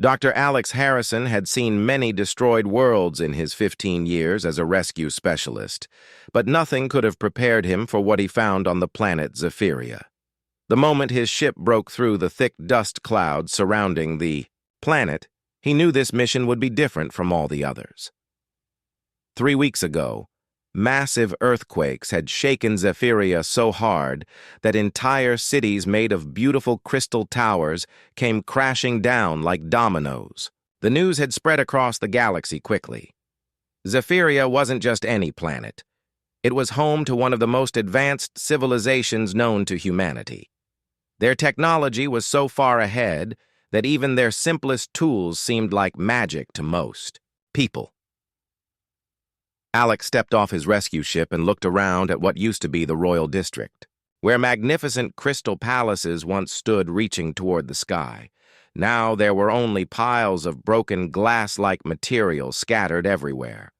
Dr. Alex Harrison had seen many destroyed worlds in his 15 years as a rescue specialist, but nothing could have prepared him for what he found on the planet Zephyria. The moment his ship broke through the thick dust clouds surrounding the planet, he knew this mission would be different from all the others. 3 weeks ago, massive earthquakes had shaken Zephyria so hard that entire cities made of beautiful crystal towers came crashing down like dominoes. The news had spread across the galaxy quickly. Zephyria wasn't just any planet. It was home to one of the most advanced civilizations known to humanity. Their technology was so far ahead that even their simplest tools seemed like magic to most people. Alex stepped off his rescue ship and looked around at what used to be the Royal District, where magnificent crystal palaces once stood reaching toward the sky. Now there were only piles of broken glass-like material scattered everywhere.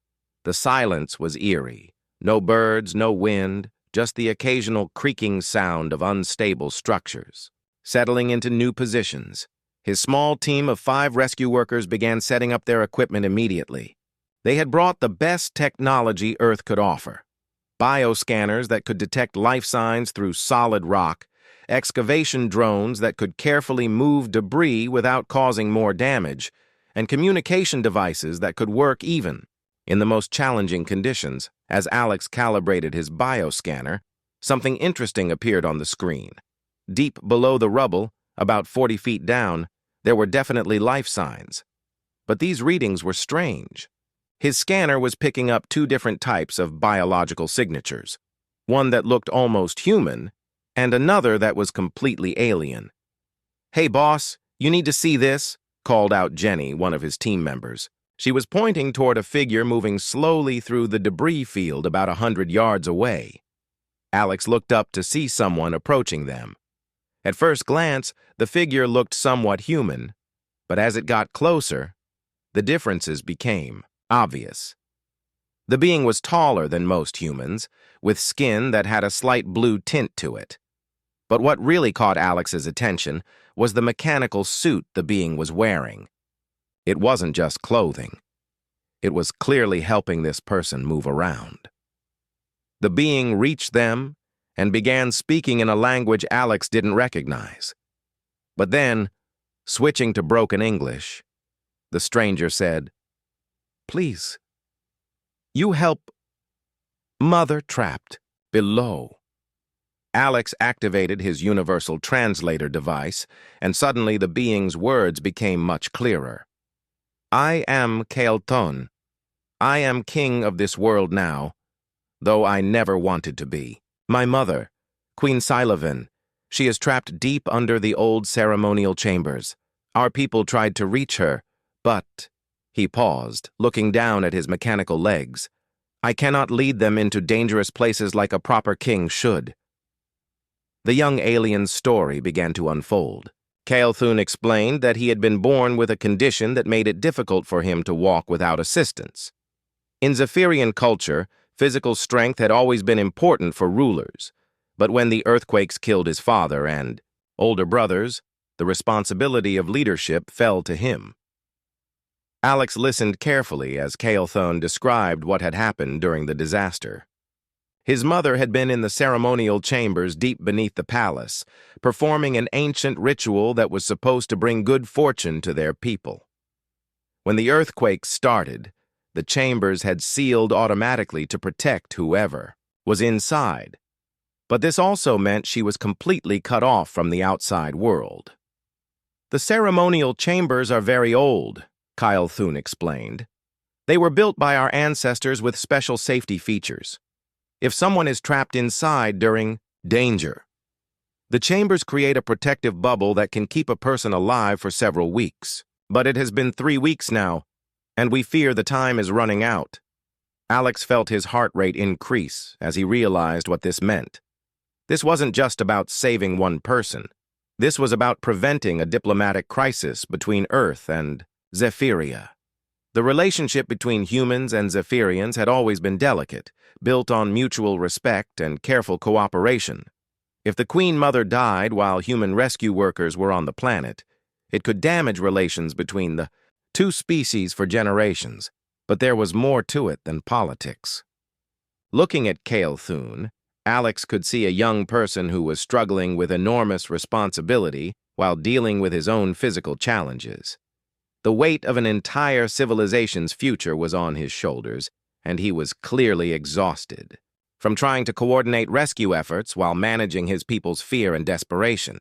The silence was eerie. No birds, no wind, just the occasional creaking sound of unstable structures. Settling into new positions, his small team of 5 rescue workers began setting up their equipment immediately. They had brought the best technology Earth could offer. Bioscanners that could detect life signs through solid rock, excavation drones that could carefully move debris without causing more damage, and communication devices that could work even in the most challenging conditions. As Alex calibrated his bioscanner, something interesting appeared on the screen. Deep below the rubble, about 40 feet down, there were definitely life signs. But these readings were strange. His scanner was picking up 2 different types of biological signatures, one that looked almost human, and another that was completely alien. "Hey, boss, you need to see this," called out Jenny, one of his team members. She was pointing toward a figure moving slowly through the debris field about 100 yards away. Alex looked up to see someone approaching them. At first glance, the figure looked somewhat human, but as it got closer, the differences became obvious. The being was taller than most humans, with skin that had a slight blue tint to it. But what really caught Alex's attention was the mechanical suit the being was wearing. It wasn't just clothing. It was clearly helping this person move around. The being reached them and began speaking in a language Alex didn't recognize. But then, switching to broken English, the stranger said, "Please, you help Mother trapped below." Alex activated his universal translator device, and suddenly the being's words became much clearer. "I am Kael'thon. I am king of this world now, though I never wanted to be. My mother, Queen Scifi, she is trapped deep under the old ceremonial chambers. Our people tried to reach her, but..." He paused, looking down at his mechanical legs. "I cannot lead them into dangerous places like a proper king should." The young alien's story began to unfold. Kael'thon explained that he had been born with a condition that made it difficult for him to walk without assistance. In Zephyrian culture, physical strength had always been important for rulers, but when the earthquakes killed his father and older brothers, the responsibility of leadership fell to him. Alex listened carefully as Kael'thon described what had happened during the disaster. His mother had been in the ceremonial chambers deep beneath the palace, performing an ancient ritual that was supposed to bring good fortune to their people. When the earthquake started, the chambers had sealed automatically to protect whoever was inside. But this also meant she was completely cut off from the outside world. "The ceremonial chambers are very old," Kael'thon explained. "They were built by our ancestors with special safety features. If someone is trapped inside during danger, the chambers create a protective bubble that can keep a person alive for several weeks. But it has been 3 weeks now, and we fear the time is running out." Alex felt his heart rate increase as he realized what this meant. This wasn't just about saving one person. This was about preventing a diplomatic crisis between Earth and Zephyria. The relationship between humans and Zephyrians had always been delicate, built on mutual respect and careful cooperation. If the Queen Mother died while human rescue workers were on the planet, It could damage relations between the two species for generations, but there was more to it than politics. Looking at Cale Thune, Alex could see a young person who was struggling with enormous responsibility while dealing with his own physical challenges. The weight of an entire civilization's future was on his shoulders, and he was clearly exhausted from trying to coordinate rescue efforts while managing his people's fear and desperation.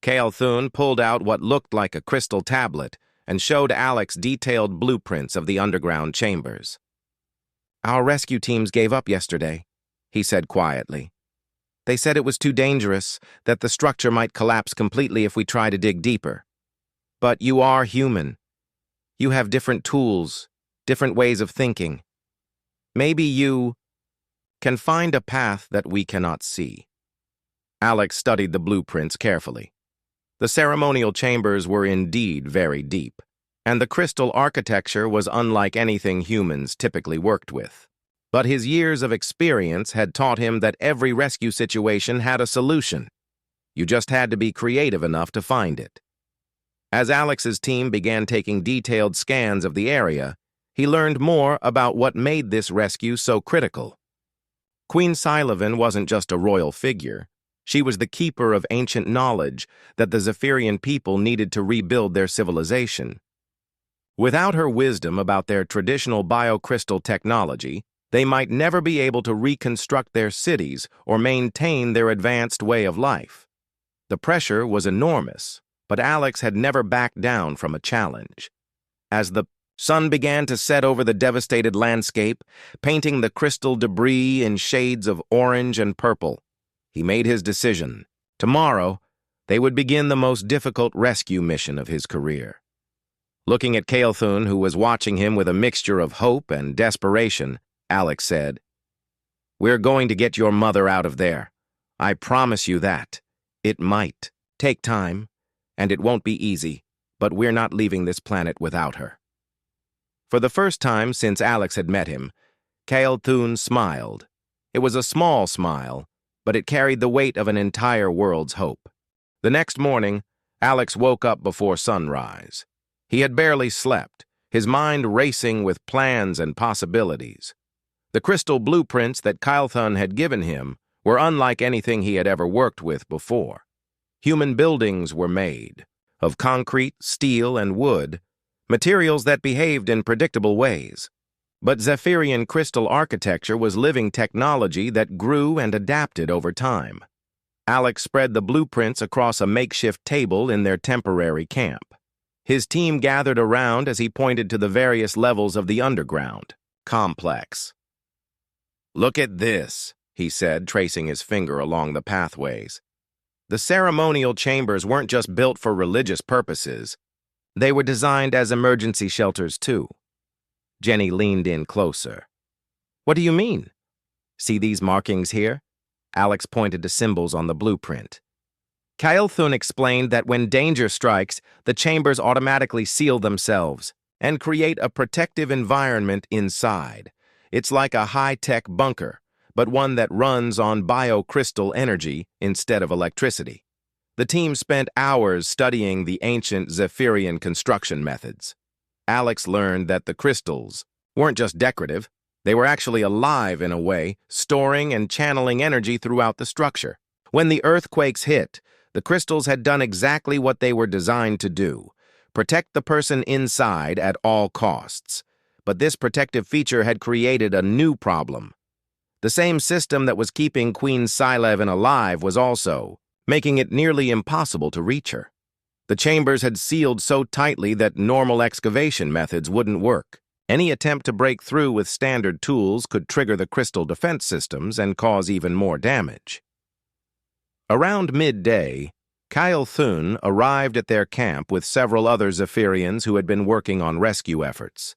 Cale Thune pulled out what looked like a crystal tablet and showed Alex detailed blueprints of the underground chambers. "Our rescue teams gave up yesterday," he said quietly. "They said it was too dangerous, that the structure might collapse completely if we try to dig deeper. But you are human. You have different tools, different ways of thinking. Maybe you can find a path that we cannot see." Alex studied the blueprints carefully. The ceremonial chambers were indeed very deep, and the crystal architecture was unlike anything humans typically worked with. But his years of experience had taught him that every rescue situation had a solution. You just had to be creative enough to find it. As Alex's team began taking detailed scans of the area, he learned more about what made this rescue so critical. Queen Scifi wasn't just a royal figure. She was the keeper of ancient knowledge that the Zephyrian people needed to rebuild their civilization. Without her wisdom about their traditional biocrystal technology, they might never be able to reconstruct their cities or maintain their advanced way of life. The pressure was enormous, but Alex had never backed down from a challenge. As the sun began to set over the devastated landscape, painting the crystal debris in shades of orange and purple, he made his decision. Tomorrow, they would begin the most difficult rescue mission of his career. Looking at Cale Thune, who was watching him with a mixture of hope and desperation, Alex said, "We're going to get your mother out of there. I promise you that. It might take time, and it won't be easy, but we're not leaving this planet without her." For the first time since Alex had met him, Cale Thune smiled. It was a small smile, but it carried the weight of an entire world's hope. The next morning, Alex woke up before sunrise. He had barely slept, his mind racing with plans and possibilities. The crystal blueprints that Cale Thune had given him were unlike anything he had ever worked with before. Human buildings were made of concrete, steel, and wood, materials that behaved in predictable ways. But Zephyrian crystal architecture was living technology that grew and adapted over time. Alex spread the blueprints across a makeshift table in their temporary camp. His team gathered around as he pointed to the various levels of the underground complex. "Look at this," he said, tracing his finger along the pathways. The ceremonial chambers weren't just built for religious purposes. They were designed as emergency shelters, too. Jenny leaned in closer. "What do you mean?" "See these markings here?" Alex pointed to symbols on the blueprint. Cale Thune explained that when danger strikes, the chambers automatically seal themselves and create a protective environment inside. It's like a high-tech bunker, but one that runs on biocrystal energy instead of electricity. The team spent hours studying the ancient Zephyrian construction methods. Alex learned that the crystals weren't just decorative, they were actually alive in a way, storing and channeling energy throughout the structure. When the earthquakes hit, the crystals had done exactly what they were designed to do: protect the person inside at all costs. But this protective feature had created a new problem. The same system that was keeping Queen Scifi alive was also making it nearly impossible to reach her. The chambers had sealed so tightly that normal excavation methods wouldn't work. Any attempt to break through with standard tools could trigger the crystal defense systems and cause even more damage. Around midday, Cale Thune arrived at their camp with several other Zephyrians who had been working on rescue efforts.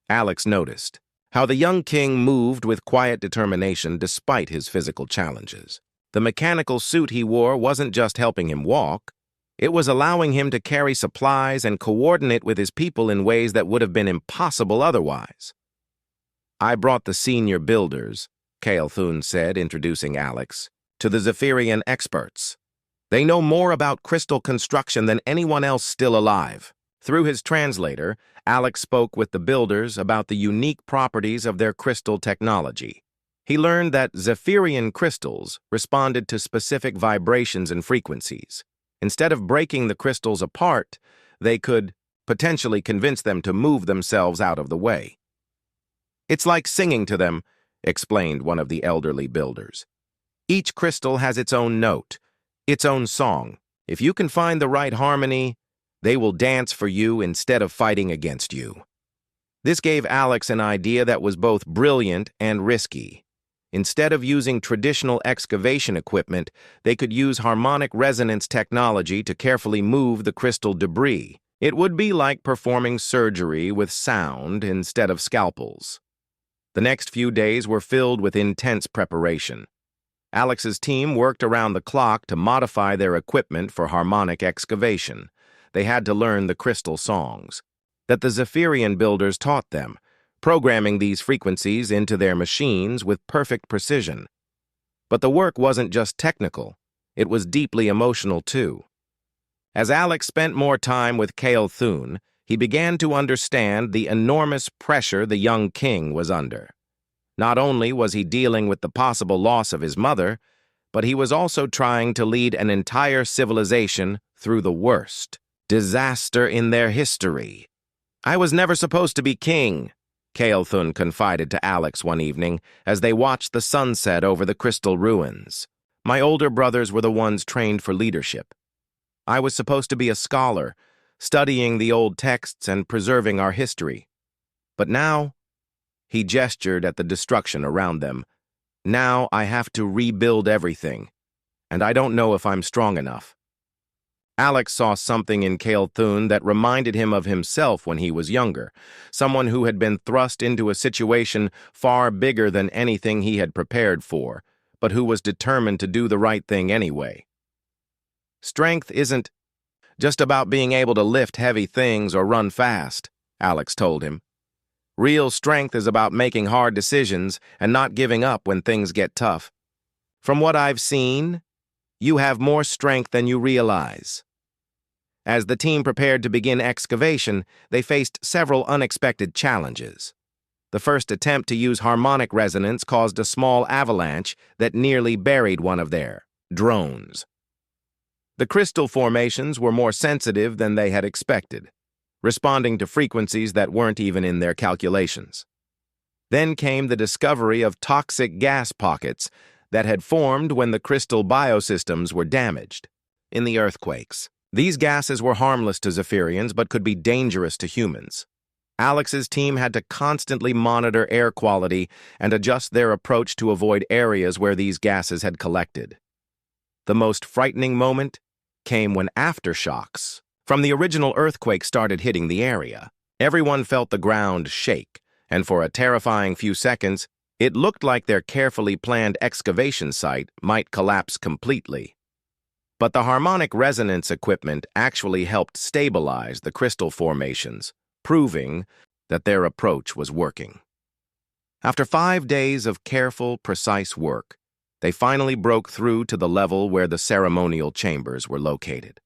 Alex noticed how the young king moved with quiet determination despite his physical challenges. The mechanical suit he wore wasn't just helping him walk, it was allowing him to carry supplies and coordinate with his people in ways that would have been impossible otherwise. "I brought the senior builders," Cale Thune said, introducing Alex, "to the Zephyrian experts. They know more about crystal construction than anyone else still alive. Through his translator, Alex spoke with the builders about the unique properties of their crystal technology. He learned that Zephyrian crystals responded to specific vibrations and frequencies. Instead of breaking the crystals apart, they could potentially convince them to move themselves out of the way. "It's like singing to them," explained one of the elderly builders. "Each crystal has its own note, its own song. If you can find the right harmony, they will dance for you instead of fighting against you." This gave Alex an idea that was both brilliant and risky. Instead of using traditional excavation equipment, they could use harmonic resonance technology to carefully move the crystal debris. It would be like performing surgery with sound instead of scalpels. The next few days were filled with intense preparation. Alex's team worked around the clock to modify their equipment for harmonic excavation. They had to learn the crystal songs that the Zephyrian builders taught them, programming these frequencies into their machines with perfect precision. But the work wasn't just technical, it was deeply emotional too. As Alex spent more time with Kael Thun, he began to understand the enormous pressure the young king was under. Not only was he dealing with the possible loss of his mother, but he was also trying to lead an entire civilization through the worst disaster in their history. "I was never supposed to be king," Kael Thun confided to Alex one evening as they watched the sunset over the crystal ruins. "My older brothers were the ones trained for leadership. I was supposed to be a scholar, studying the old texts and preserving our history. But now," he gestured at the destruction around them, "now I have to rebuild everything, and I don't know if I'm strong enough." Alex saw something in Kael Thun that reminded him of himself when he was younger, someone who had been thrust into a situation far bigger than anything he had prepared for, but who was determined to do the right thing anyway. "Strength isn't just about being able to lift heavy things or run fast," Alex told him. "Real strength is about making hard decisions and not giving up when things get tough. From what I've seen, you have more strength than you realize." As the team prepared to begin excavation, they faced several unexpected challenges. The first attempt to use harmonic resonance caused a small avalanche that nearly buried one of their drones. The crystal formations were more sensitive than they had expected, responding to frequencies that weren't even in their calculations. Then came the discovery of toxic gas pockets that had formed when the crystal biosystems were damaged. In the earthquakes, these gases were harmless to Zephyrians but could be dangerous to humans. Alex's team had to constantly monitor air quality and adjust their approach to avoid areas where these gases had collected. The most frightening moment came when aftershocks from the original earthquake started hitting the area. Everyone felt the ground shake, and for a terrifying few seconds, it looked like their carefully planned excavation site might collapse completely. But the harmonic resonance equipment actually helped stabilize the crystal formations, proving that their approach was working. After 5 days of careful, precise work, they finally broke through to the level where the ceremonial chambers were located.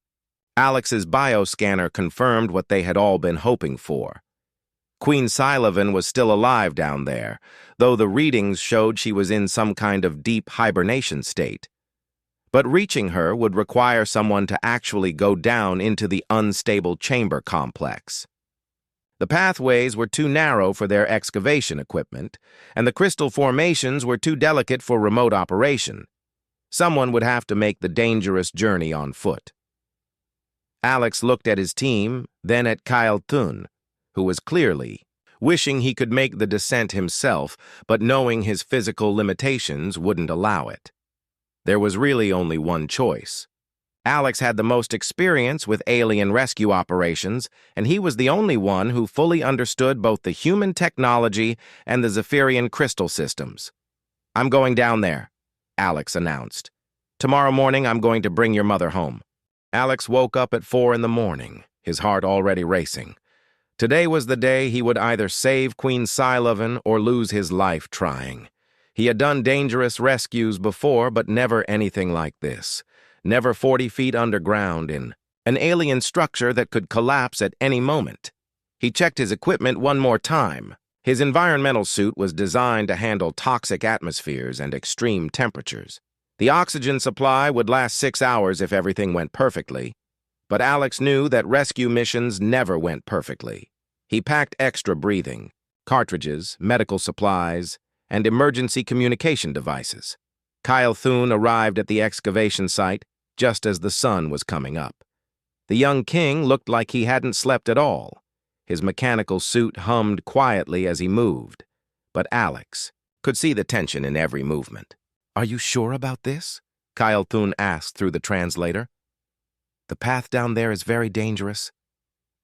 Alex's bioscanner confirmed what they had all been hoping for. Queen Scifi was still alive down there, though the readings showed she was in some kind of deep hibernation state. But reaching her would require someone to actually go down into the unstable chamber complex. The pathways were too narrow for their excavation equipment, and the crystal formations were too delicate for remote operation. Someone would have to make the dangerous journey on foot. Alex looked at his team, then at Kael Thun, who was clearly wishing he could make the descent himself, but knowing his physical limitations wouldn't allow it. There was really only one choice. Alex had the most experience with alien rescue operations, and he was the only one who fully understood both the human technology and the Zephyrian crystal systems. "I'm going down there," Alex announced. "Tomorrow morning I'm going to bring your mother home." Alex woke up at 4 in the morning, his heart already racing. Today was the day he would either save Queen Scifi or lose his life trying. He had done dangerous rescues before, but never anything like this. never 40 feet underground in an alien structure that could collapse at any moment. He checked his equipment one more time. His environmental suit was designed to handle toxic atmospheres and extreme temperatures. The oxygen supply would last 6 hours if everything went perfectly, but Alex knew that rescue missions never went perfectly. He packed extra breathing, cartridges, medical supplies, and emergency communication devices. Kyle Thune arrived at the excavation site just as the sun was coming up. The young king looked like he hadn't slept at all. His mechanical suit hummed quietly as he moved, but Alex could see the tension in every movement. "Are you sure about this?" Kyle Thune asked through the translator. "The path down there is very dangerous.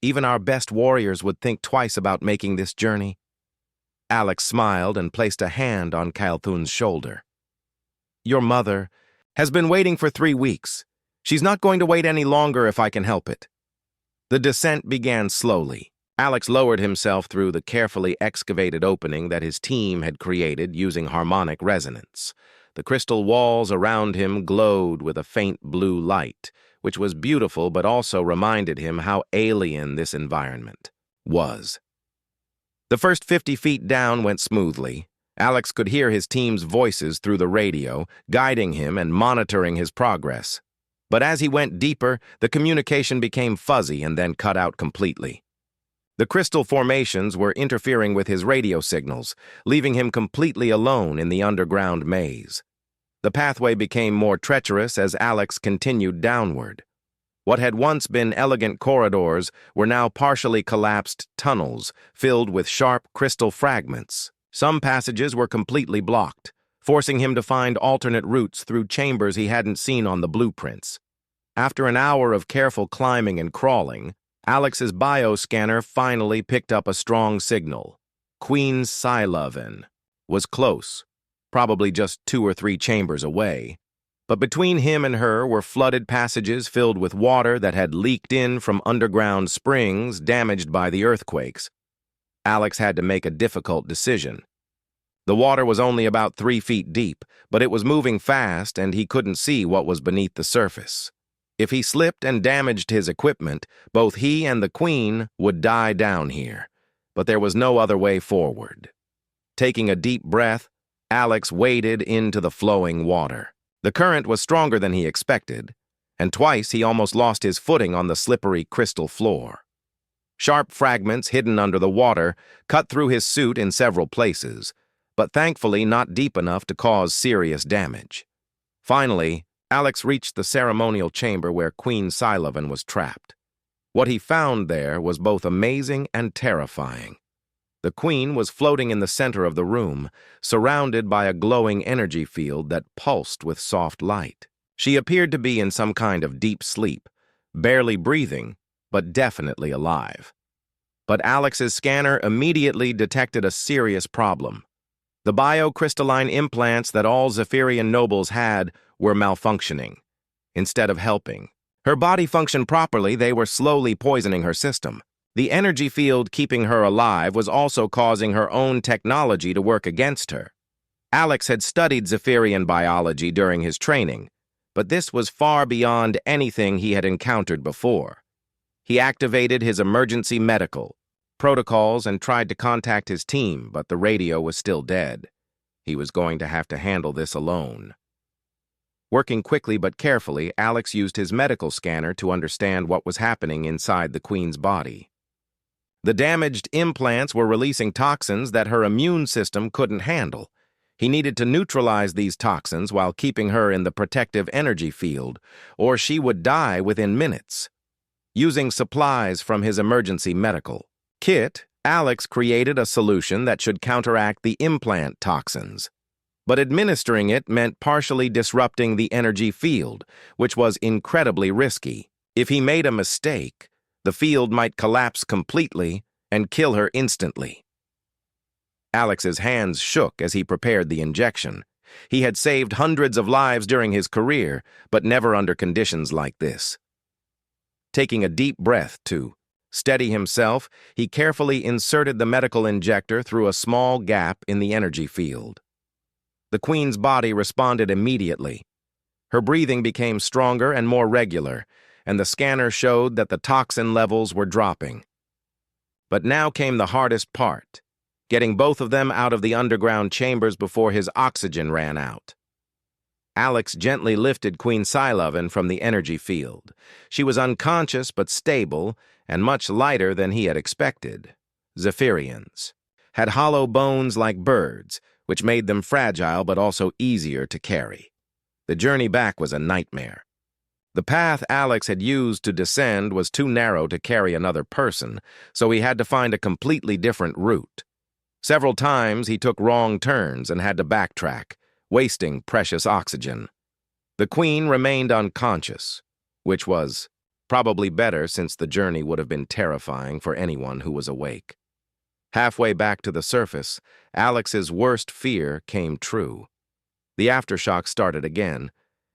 Even our best warriors would think twice about making this journey." Alex smiled and placed a hand on Kyle Thune's shoulder. "Your mother has been waiting for 3 weeks. She's not going to wait any longer if I can help it." The descent began slowly. Alex lowered himself through the carefully excavated opening that his team had created using harmonic resonance. The crystal walls around him glowed with a faint blue light, which was beautiful but also reminded him how alien this environment was. The first 50 feet down went smoothly. Alex could hear his team's voices through the radio, guiding him and monitoring his progress. But as he went deeper, the communication became fuzzy and then cut out completely. The crystal formations were interfering with his radio signals, leaving him completely alone in the underground maze. The pathway became more treacherous as Alex continued downward. What had once been elegant corridors were now partially collapsed tunnels filled with sharp crystal fragments. Some passages were completely blocked, forcing him to find alternate routes through chambers he hadn't seen on the blueprints. After an hour of careful climbing and crawling, Alex's bioscanner finally picked up a strong signal. Queen Scifi was close, probably just 2 or 3 chambers away. But between him and her were flooded passages filled with water that had leaked in from underground springs damaged by the earthquakes. Alex had to make a difficult decision. The water was only about 3 feet deep, but it was moving fast and he couldn't see what was beneath the surface. If he slipped and damaged his equipment, both he and the Queen would die down here. But there was no other way forward. Taking a deep breath, Alex waded into the flowing water. The current was stronger than he expected, and twice he almost lost his footing on the slippery crystal floor. Sharp fragments hidden under the water cut through his suit in several places, but thankfully not deep enough to cause serious damage. Finally, Alex reached the ceremonial chamber where Queen Scifi was trapped. What he found there was both amazing and terrifying. The Queen was floating in the center of the room, surrounded by a glowing energy field that pulsed with soft light. She appeared to be in some kind of deep sleep, barely breathing, but definitely alive. But Alex's scanner immediately detected a serious problem. The biocrystalline implants that all Zephyrian nobles had were malfunctioning. Instead of helping her body function properly, they were slowly poisoning her system. The energy field keeping her alive was also causing her own technology to work against her. Alex had studied Zephyrian biology during his training, but this was far beyond anything he had encountered before. He activated his emergency medical protocols and tried to contact his team, but the radio was still dead. He was going to have to handle this alone. Working quickly but carefully, Alex used his medical scanner to understand what was happening inside the Queen's body. The damaged implants were releasing toxins that her immune system couldn't handle. He needed to neutralize these toxins while keeping her in the protective energy field, or she would die within minutes. Using supplies from his emergency medical kit, Alex created a solution that should counteract the implant toxins. But administering it meant partially disrupting the energy field, which was incredibly risky. If he made a mistake, the field might collapse completely and kill her instantly. Alex's hands shook as he prepared the injection. He had saved hundreds of lives during his career, but never under conditions like this. Taking a deep breath to steady himself, he carefully inserted the medical injector through a small gap in the energy field. The Queen's body responded immediately. Her breathing became stronger and more regular, and the scanner showed that the toxin levels were dropping. But now came the hardest part, getting both of them out of the underground chambers before his oxygen ran out. Alex gently lifted Queen Sci-Fi from the energy field. She was unconscious but stable and much lighter than he had expected. Zephyrians had hollow bones like birds, which made them fragile but also easier to carry. The journey back was a nightmare. The path Alex had used to descend was too narrow to carry another person, so he had to find a completely different route. Several times he took wrong turns and had to backtrack, wasting precious oxygen. The Queen remained unconscious, which was probably better since the journey would have been terrifying for anyone who was awake. Halfway back to the surface, Alex's worst fear came true. The aftershocks started again,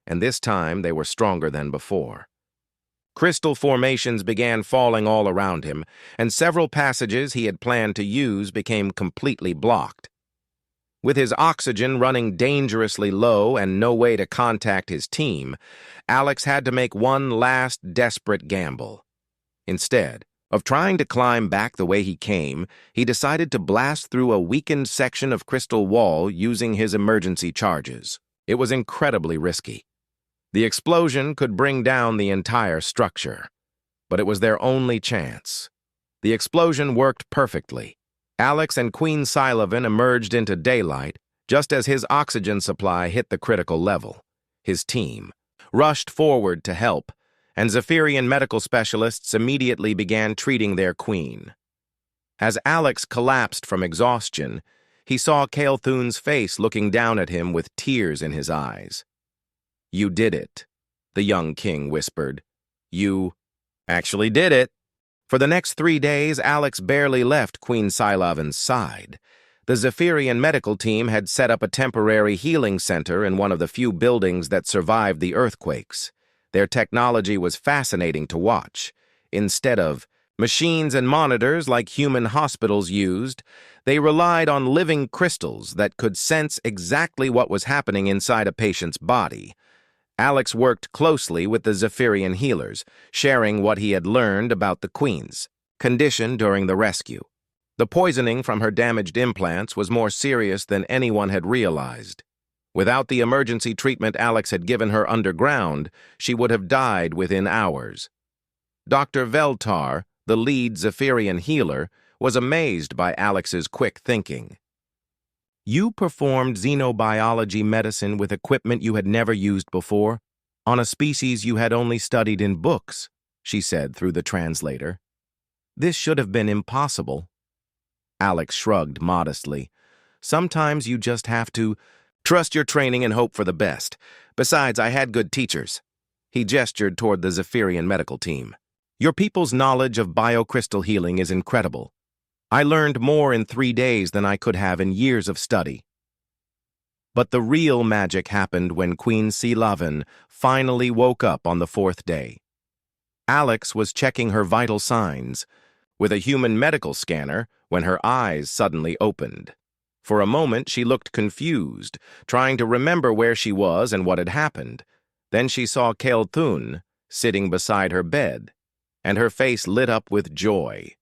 and this time they were stronger than before. Crystal formations began falling all around him, and several passages he had planned to use became completely blocked. With his oxygen running dangerously low and no way to contact his team, Alex had to make one last desperate gamble. Instead of trying to climb back the way he came, he decided to blast through a weakened section of crystal wall using his emergency charges. It was incredibly risky. The explosion could bring down the entire structure, but it was their only chance. The explosion worked perfectly. Alex and Queen Sci-Fi emerged into daylight just as his oxygen supply hit the critical level. His team rushed forward to help, and Zephyrian medical specialists immediately began treating their queen. As Alex collapsed from exhaustion, he saw Kael'thun's face looking down at him with tears in his eyes. "You did it," the young king whispered. "You actually did it." For the next 3 days, Alex barely left Queen Sci-Fi's side. The Zephyrian medical team had set up a temporary healing center in one of the few buildings that survived the earthquakes. Their technology was fascinating to watch. Instead of machines and monitors like human hospitals used, they relied on living crystals that could sense exactly what was happening inside a patient's body. Alex worked closely with the Zephyrian healers, sharing what he had learned about the Queen's condition during the rescue. The poisoning from her damaged implants was more serious than anyone had realized. Without the emergency treatment Alex had given her underground, she would have died within hours. Dr. Veltar, the lead Zephyrian healer, was amazed by Alex's quick thinking. "You performed xenobiology medicine with equipment you had never used before, on a species you had only studied in books," she said through the translator. "This should have been impossible." Alex shrugged modestly. "Sometimes you just have to trust your training and hope for the best. Besides, I had good teachers." He gestured toward the Zephyrian medical team. "Your people's knowledge of biocrystal healing is incredible. I learned more in 3 days than I could have in years of study." But the real magic happened when Queen Sci-Fi finally woke up on the 4th day. Alex was checking her vital signs with a human medical scanner when her eyes suddenly opened. For a moment, she looked confused, trying to remember where she was and what had happened. Then she saw Kael'thun sitting beside her bed, and her face lit up with joy.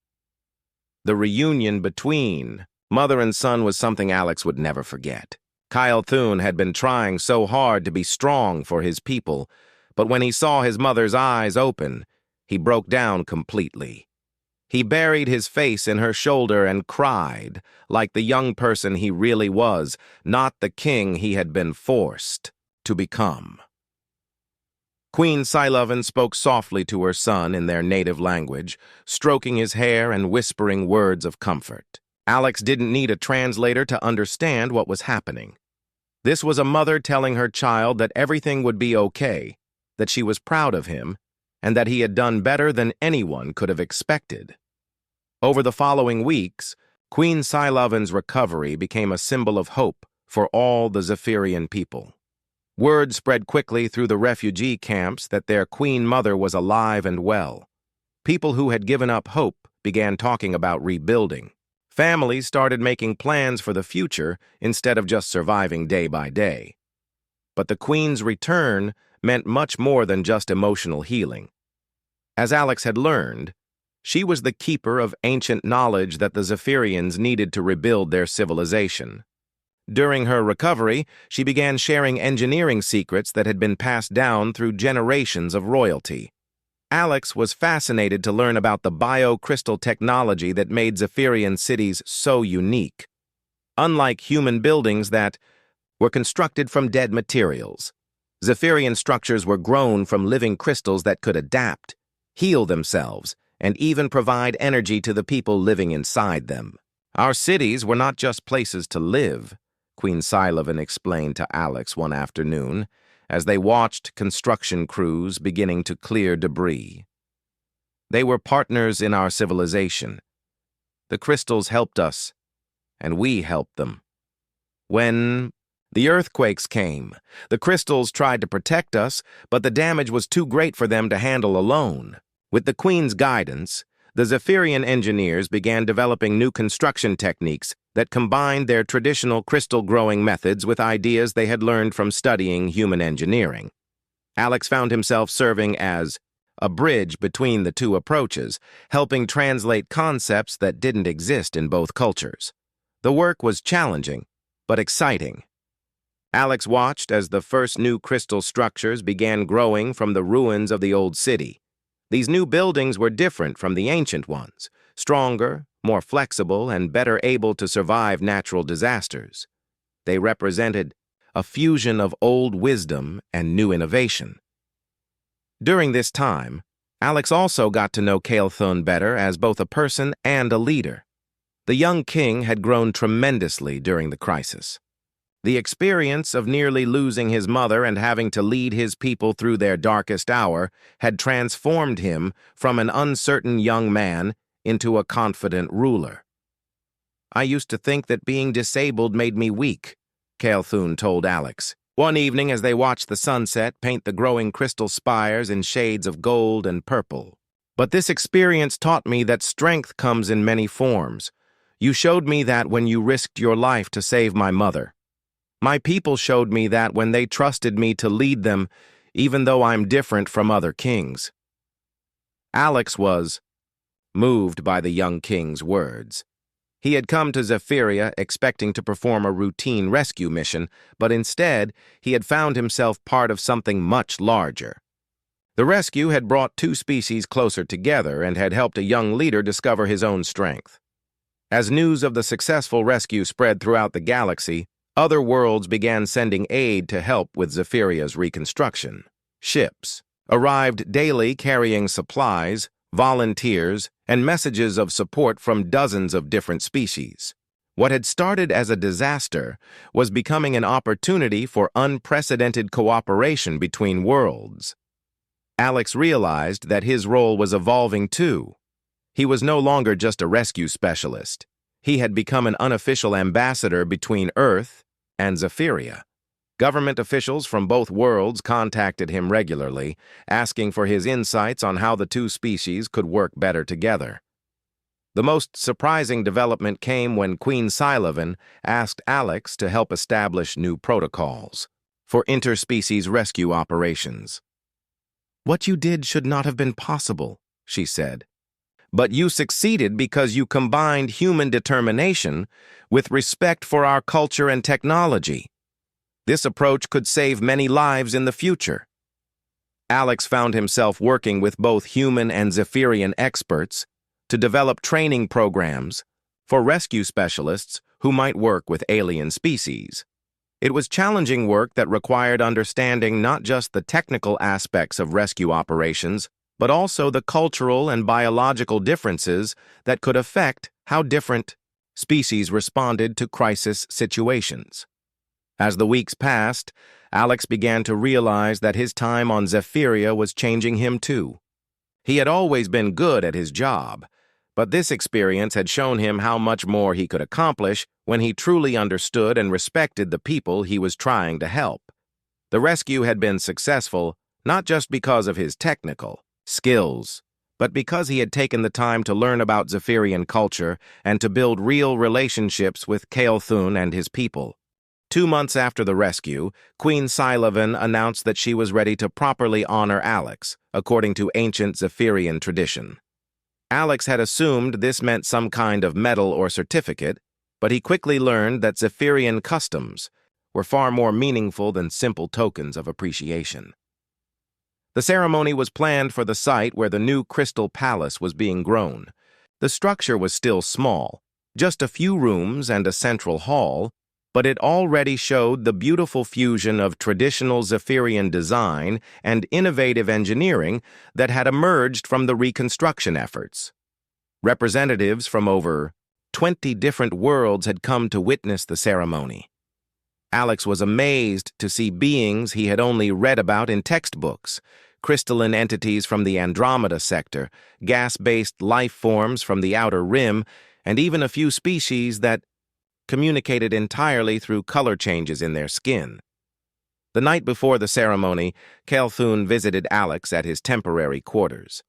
The reunion between mother and son was something Alex would never forget. Kael'thun had been trying so hard to be strong for his people, but when he saw his mother's eyes open, he broke down completely. He buried his face in her shoulder and cried, like the young person he really was, not the king he had been forced to become. Queen Sci-Fi spoke softly to her son in their native language, stroking his hair and whispering words of comfort. Alex didn't need a translator to understand what was happening. This was a mother telling her child that everything would be okay, that she was proud of him, and that he had done better than anyone could have expected. Over the following weeks, Queen Sci-Fi's recovery became a symbol of hope for all the Zephyrian people. Word spread quickly through the refugee camps that their queen mother was alive and well. People who had given up hope began talking about rebuilding. Families started making plans for the future instead of just surviving day by day. But the Queen's return meant much more than just emotional healing. As Alex had learned, she was the keeper of ancient knowledge that the Zephyrians needed to rebuild their civilization. During her recovery, she began sharing engineering secrets that had been passed down through generations of royalty. Alex was fascinated to learn about the biocrystal technology that made Zephyrian cities so unique. Unlike human buildings that were constructed from dead materials, Zephyrian structures were grown from living crystals that could adapt, heal themselves, and even provide energy to the people living inside them. Our cities were not just places to live, Queen Scifi explained to Alex one afternoon, as they watched construction crews beginning to clear debris. They were partners in our civilization. The crystals helped us, and we helped them. When the earthquakes came, the crystals tried to protect us, but the damage was too great for them to handle alone. With the Queen's guidance, the Zephyrian engineers began developing new construction techniques that combined their traditional crystal-growing methods with ideas they had learned from studying human engineering. Alex found himself serving as a bridge between the two approaches, helping translate concepts that didn't exist in both cultures. The work was challenging, but exciting. Alex watched as the first new crystal structures began growing from the ruins of the old city. These new buildings were different from the ancient ones, stronger, more flexible, and better able to survive natural disasters. They represented a fusion of old wisdom and new innovation. During this time, Alex also got to know Cael'thun better as both a person and a leader. The young king had grown tremendously during the crisis. The experience of nearly losing his mother and having to lead his people through their darkest hour had transformed him from an uncertain young man into a confident ruler. "I used to think that being disabled made me weak," Cael'thun told Alex, one evening as they watched the sunset paint the growing crystal spires in shades of gold and purple. "But this experience taught me that strength comes in many forms. You showed me that when you risked your life to save my mother. My people showed me that when they trusted me to lead them, even though I'm different from other kings." Alex was moved by the young king's words. He had come to Zephyria expecting to perform a routine rescue mission, but instead, he had found himself part of something much larger. The rescue had brought two species closer together and had helped a young leader discover his own strength. As news of the successful rescue spread throughout the galaxy, other worlds began sending aid to help with Zephyria's reconstruction. Ships arrived daily carrying supplies, volunteers, and messages of support from dozens of different species. What had started as a disaster was becoming an opportunity for unprecedented cooperation between worlds. Alex realized that his role was evolving too. He was no longer just a rescue specialist. He had become an unofficial ambassador between Earth and Zephyria. Government officials from both worlds contacted him regularly, asking for his insights on how the two species could work better together. The most surprising development came when Queen Scifi asked Alex to help establish new protocols for interspecies rescue operations. "What you did should not have been possible," she said. "But you succeeded because you combined human determination with respect for our culture and technology. This approach could save many lives in the future." Alex found himself working with both human and Zephyrian experts to develop training programs for rescue specialists who might work with alien species. It was challenging work that required understanding not just the technical aspects of rescue operations, but also the cultural and biological differences that could affect how different species responded to crisis situations. As the weeks passed, Alex began to realize that his time on Zephyria was changing him too. He had always been good at his job, but this experience had shown him how much more he could accomplish when he truly understood and respected the people he was trying to help. The rescue had been successful not just because of his technical skills, but because he had taken the time to learn about Zephyrian culture and to build real relationships with Cael'thun and his people. 2 months after the rescue, Queen Scifi announced that she was ready to properly honor Alex, according to ancient Zephyrian tradition. Alex had assumed this meant some kind of medal or certificate, but he quickly learned that Zephyrian customs were far more meaningful than simple tokens of appreciation. The ceremony was planned for the site where the new Crystal Palace was being grown. The structure was still small, just a few rooms and a central hall, but it already showed the beautiful fusion of traditional Zephyrian design and innovative engineering that had emerged from the reconstruction efforts. Representatives from over 20 different worlds had come to witness the ceremony. Alex was amazed to see beings he had only read about in textbooks, crystalline entities from the Andromeda sector, gas-based life forms from the Outer Rim, and even a few species that communicated entirely through color changes in their skin. The night before the ceremony, Kelthun visited Alex at his temporary quarters.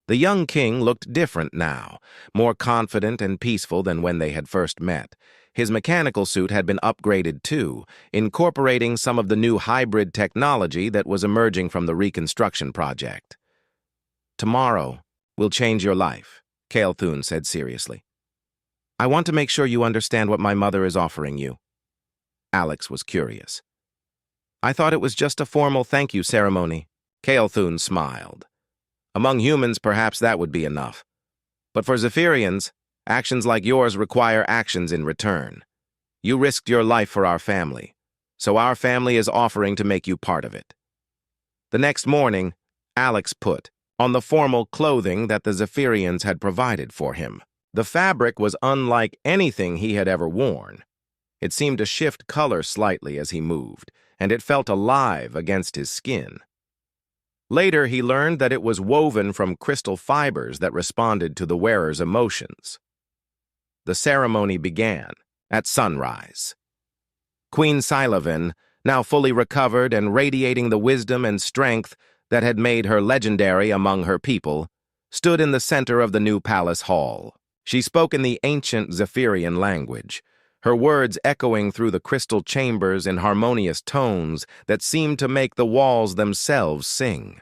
The young king looked different now, more confident and peaceful than when they had first met. His mechanical suit had been upgraded too, incorporating some of the new hybrid technology that was emerging from the reconstruction project. "Tomorrow will change your life," Kelthun said seriously. "I want to make sure you understand what my mother is offering you." Alex was curious. "I thought it was just a formal thank you ceremony." Kelthun smiled. "Among humans, perhaps that would be enough. But for Zephyrians, actions like yours require actions in return. You risked your life for our family, so our family is offering to make you part of it." The next morning, Alex put on the formal clothing that the Zephyrians had provided for him. The fabric was unlike anything he had ever worn. It seemed to shift color slightly as he moved, and it felt alive against his skin. Later, he learned that it was woven from crystal fibers that responded to the wearer's emotions. The ceremony began at sunrise. Queen Scifi, now fully recovered and radiating the wisdom and strength that had made her legendary among her people, stood in the center of the new palace hall. She spoke in the ancient Zephyrian language, her words echoing through the crystal chambers in harmonious tones that seemed to make the walls themselves sing.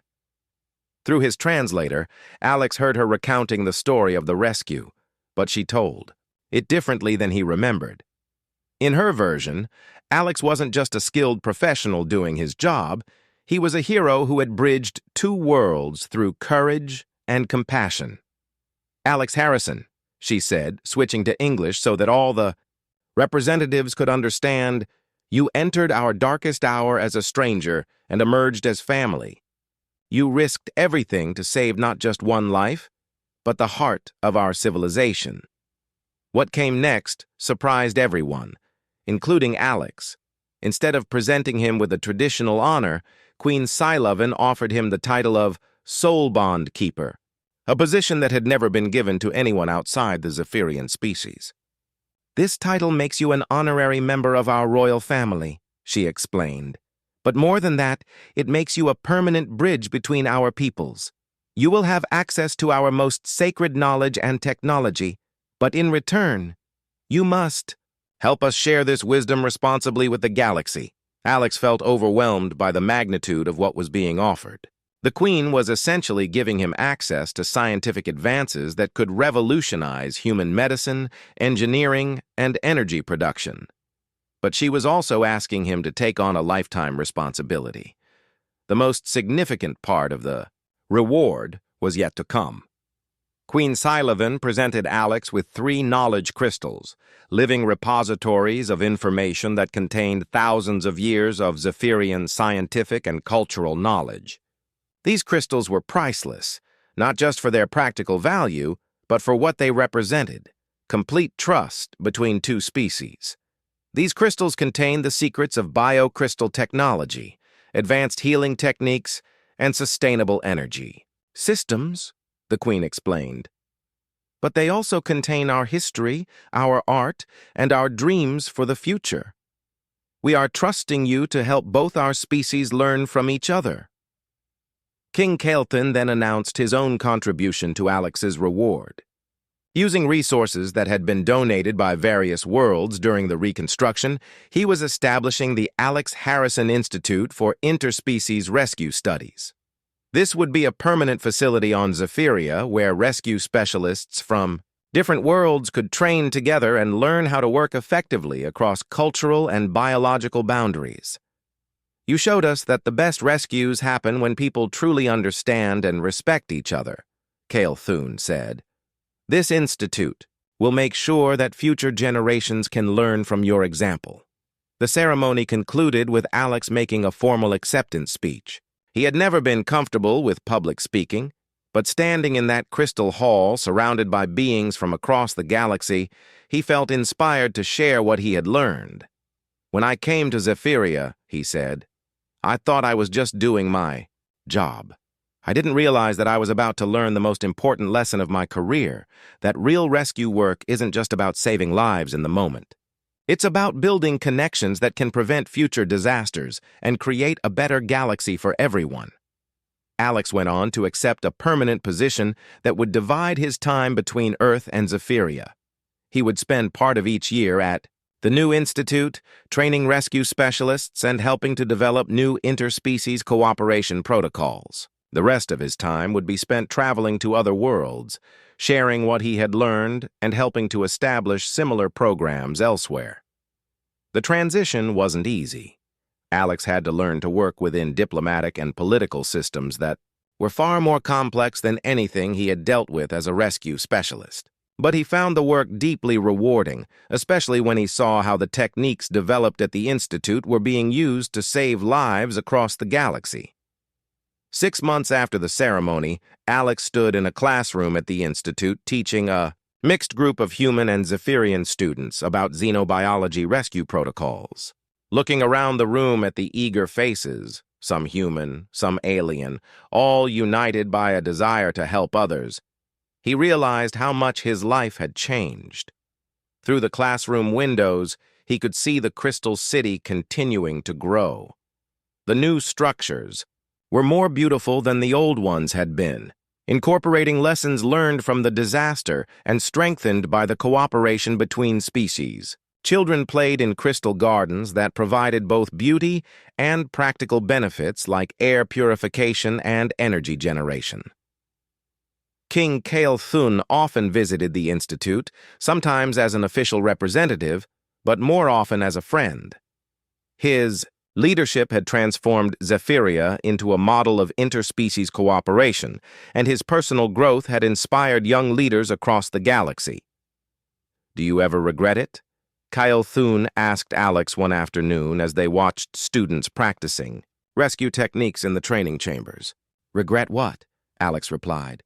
Through his translator, Alex heard her recounting the story of the rescue, but she told it differently than he remembered. In her version, Alex wasn't just a skilled professional doing his job, he was a hero who had bridged two worlds through courage and compassion. "Alex Harrison," she said, switching to English so that all the representatives could understand, "you entered our darkest hour as a stranger and emerged as family. You risked everything to save not just one life, but the heart of our civilization." What came next surprised everyone, including Alex. Instead of presenting him with a traditional honor, Queen Scifi offered him the title of Soul Bond Keeper, a position that had never been given to anyone outside the Zephyrian species. "This title makes you an honorary member of our royal family," she explained. "But more than that, it makes you a permanent bridge between our peoples. You will have access to our most sacred knowledge and technology, but in return, you must help us share this wisdom responsibly with the galaxy." Alex felt overwhelmed by the magnitude of what was being offered. The Queen was essentially giving him access to scientific advances that could revolutionize human medicine, engineering, and energy production. But she was also asking him to take on a lifetime responsibility. The most significant part of the reward was yet to come. Queen Scifi presented Alex with 3 knowledge crystals, living repositories of information that contained thousands of years of Zephyrian scientific and cultural knowledge. These crystals were priceless, not just for their practical value, but for what they represented: complete trust between two species. These crystals contained the secrets of biocrystal technology, advanced healing techniques, and sustainable energy systems, the Queen explained. But they also contain our history, our art, and our dreams for the future. We are trusting you to help both our species learn from each other. King Kelthun then announced his own contribution to Alex's reward. Using resources that had been donated by various worlds during the Reconstruction, he was establishing the Alex Harrison Institute for Interspecies Rescue Studies. This would be a permanent facility on Zephyria where rescue specialists from different worlds could train together and learn how to work effectively across cultural and biological boundaries. You showed us that the best rescues happen when people truly understand and respect each other, Cale Thune said. This institute will make sure that future generations can learn from your example. The ceremony concluded with Alex making a formal acceptance speech. He had never been comfortable with public speaking, but standing in that crystal hall surrounded by beings from across the galaxy, he felt inspired to share what he had learned. When I came to Zephyria, he said, I thought I was just doing my job. I didn't realize that I was about to learn the most important lesson of my career, that real rescue work isn't just about saving lives in the moment. It's about building connections that can prevent future disasters and create a better galaxy for everyone. Alex went on to accept a permanent position that would divide his time between Earth and Zephyria. He would spend part of each year at the new institute, training rescue specialists and helping to develop new interspecies cooperation protocols. The rest of his time would be spent traveling to other worlds, sharing what he had learned and helping to establish similar programs elsewhere. The transition wasn't easy. Alex had to learn to work within diplomatic and political systems that were far more complex than anything he had dealt with as a rescue specialist. But he found the work deeply rewarding, especially when he saw how the techniques developed at the Institute were being used to save lives across the galaxy. 6 months after the ceremony, Alex stood in a classroom at the Institute teaching a mixed group of human and Zephyrian students about xenobiology rescue protocols. Looking around the room at the eager faces, some human, some alien, all united by a desire to help others, he realized how much his life had changed. Through the classroom windows, he could see the Crystal City continuing to grow. The new structures were more beautiful than the old ones had been, incorporating lessons learned from the disaster and strengthened by the cooperation between species. Children played in crystal gardens that provided both beauty and practical benefits like air purification and energy generation. King Cale Thune often visited the Institute, sometimes as an official representative, but more often as a friend. His leadership had transformed Zephyria into a model of interspecies cooperation, and his personal growth had inspired young leaders across the galaxy. Do you ever regret it? Cale Thune asked Alex one afternoon as they watched students practicing rescue techniques in the training chambers. Regret what? Alex replied.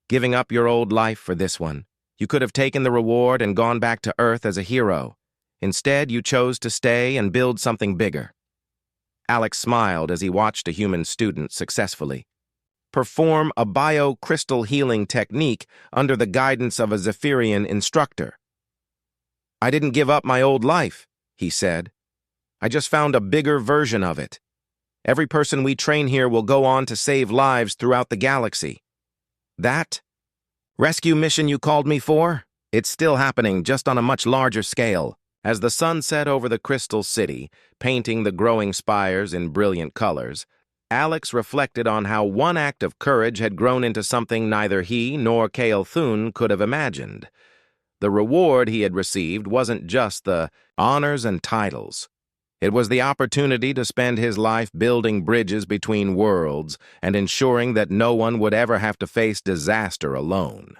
Giving up your old life for this one. You could have taken the reward and gone back to Earth as a hero. Instead, you chose to stay and build something bigger. Alex smiled as he watched a human student successfully perform a bio-crystal healing technique under the guidance of a Zephyrian instructor. I didn't give up my old life, he said. I just found a bigger version of it. Every person we train here will go on to save lives throughout the galaxy. That rescue mission you called me for? It's still happening, just on a much larger scale. As the sun set over the Crystal City, painting the growing spires in brilliant colors, Alex reflected on how one act of courage had grown into something neither he nor Cale Thune could have imagined. The reward he had received wasn't just the honors and titles. It was the opportunity to spend his life building bridges between worlds and ensuring that no one would ever have to face disaster alone.